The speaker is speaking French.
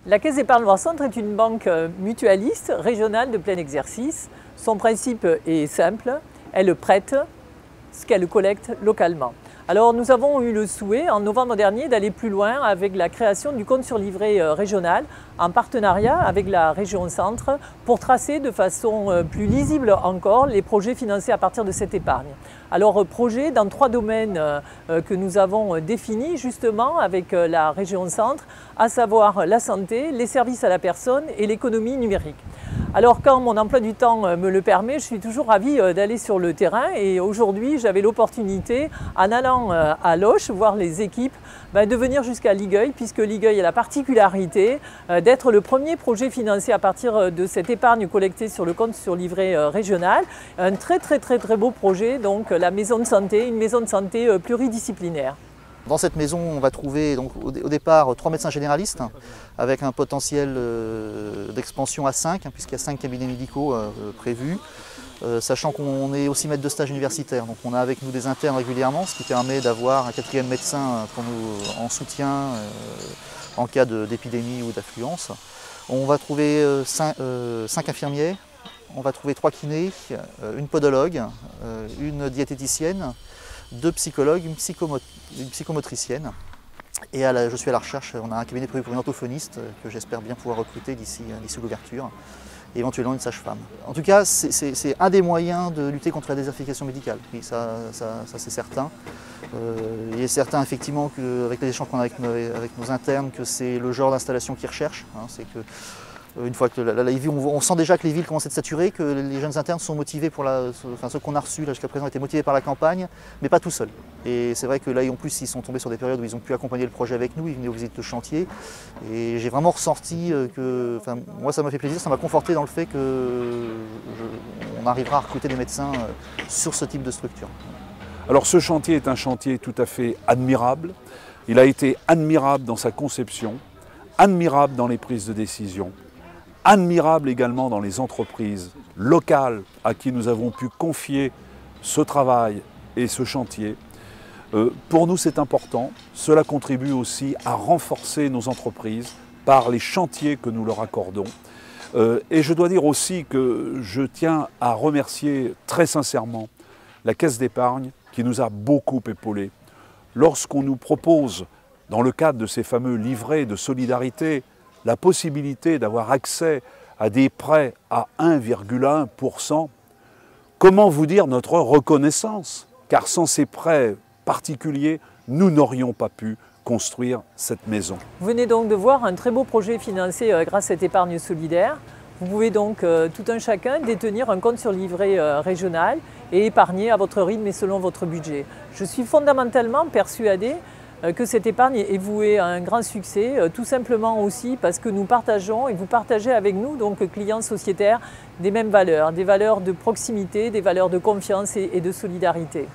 La Caisse d'épargne Loire-Centre est une banque mutualiste régionale de plein exercice. Son principe est simple, elle prête ce qu'elle collecte localement. Alors nous avons eu le souhait en novembre dernier d'aller plus loin avec la création du compte sur livret régional en partenariat avec la région Centre pour tracer de façon plus lisible encore les projets financés à partir de cette épargne. Alors projet dans 3 domaines que nous avons définis justement avec la région Centre, à savoir la santé, les services à la personne et l'économie numérique. Alors quand mon emploi du temps me le permet, je suis toujours ravie d'aller sur le terrain et aujourd'hui j'avais l'opportunité, en allant à Loches, voir les équipes, de venir jusqu'à Ligueuil, puisque Ligueuil a la particularité d'être le premier projet financé à partir de cette épargne collectée sur le compte sur livret régional. Un très beau projet, donc la maison de santé, une maison de santé pluridisciplinaire. Dans cette maison, on va trouver donc, au départ 3 médecins généralistes avec un potentiel d'expansion à 5, puisqu'il y a 5 cabinets médicaux prévus, sachant qu'on est aussi maître de stage universitaire. Donc on a avec nous des internes régulièrement, ce qui permet d'avoir un 4e médecin pour nous, en soutien en cas d'épidémie ou d'affluence. On va trouver 5 infirmiers, on va trouver 3 kinés, une podologue, une diététicienne, 2 psychologues, une psychomotricienne. Et je suis à la recherche, on a un cabinet prévu pour une orthophoniste que j'espère bien pouvoir recruter d'ici l'ouverture, et éventuellement une sage-femme. En tout cas, c'est un des moyens de lutter contre la désertification médicale, oui, ça c'est certain. Il est certain effectivement qu'avec les échanges qu'on a avec nos internes, que c'est le genre d'installation qu'ils recherchent. C'est que une fois que on sent déjà que les villes commencent à être saturées, que les jeunes internes sont motivés ceux qu'on a reçus jusqu'à présent étaient motivés par la campagne, mais pas tout seuls. Et c'est vrai que là, en plus, ils sont tombés sur des périodes où ils ont pu accompagner le projet avec nous, ils venaient aux visites de chantier. Et j'ai vraiment ressorti que, moi ça m'a fait plaisir, ça m'a conforté dans le fait qu'on arrivera à recruter des médecins sur ce type de structure. Alors ce chantier est un chantier tout à fait admirable. Il a été admirable dans sa conception, admirable dans les prises de décision, admirable également dans les entreprises locales à qui nous avons pu confier ce travail et ce chantier. Pour nous, c'est important. Cela contribue aussi à renforcer nos entreprises par les chantiers que nous leur accordons. Et je dois dire aussi que je tiens à remercier très sincèrement la Caisse d'épargne qui nous a beaucoup épaulés. Lorsqu'on nous propose, dans le cadre de ces fameux livrets de solidarité, la possibilité d'avoir accès à des prêts à 1,1%, comment vous dire notre reconnaissance? Car sans ces prêts particuliers, nous n'aurions pas pu construire cette maison. Vous venez donc de voir un très beau projet financé grâce à cette épargne solidaire. Vous pouvez donc tout un chacun détenir un compte sur livret régional et épargner à votre rythme et selon votre budget. Je suis fondamentalement persuadée que cette épargne est vouée à un grand succès, tout simplement aussi parce que nous partageons et vous partagez avec nous, donc clients sociétaires, des mêmes valeurs, des valeurs de proximité, des valeurs de confiance et de solidarité.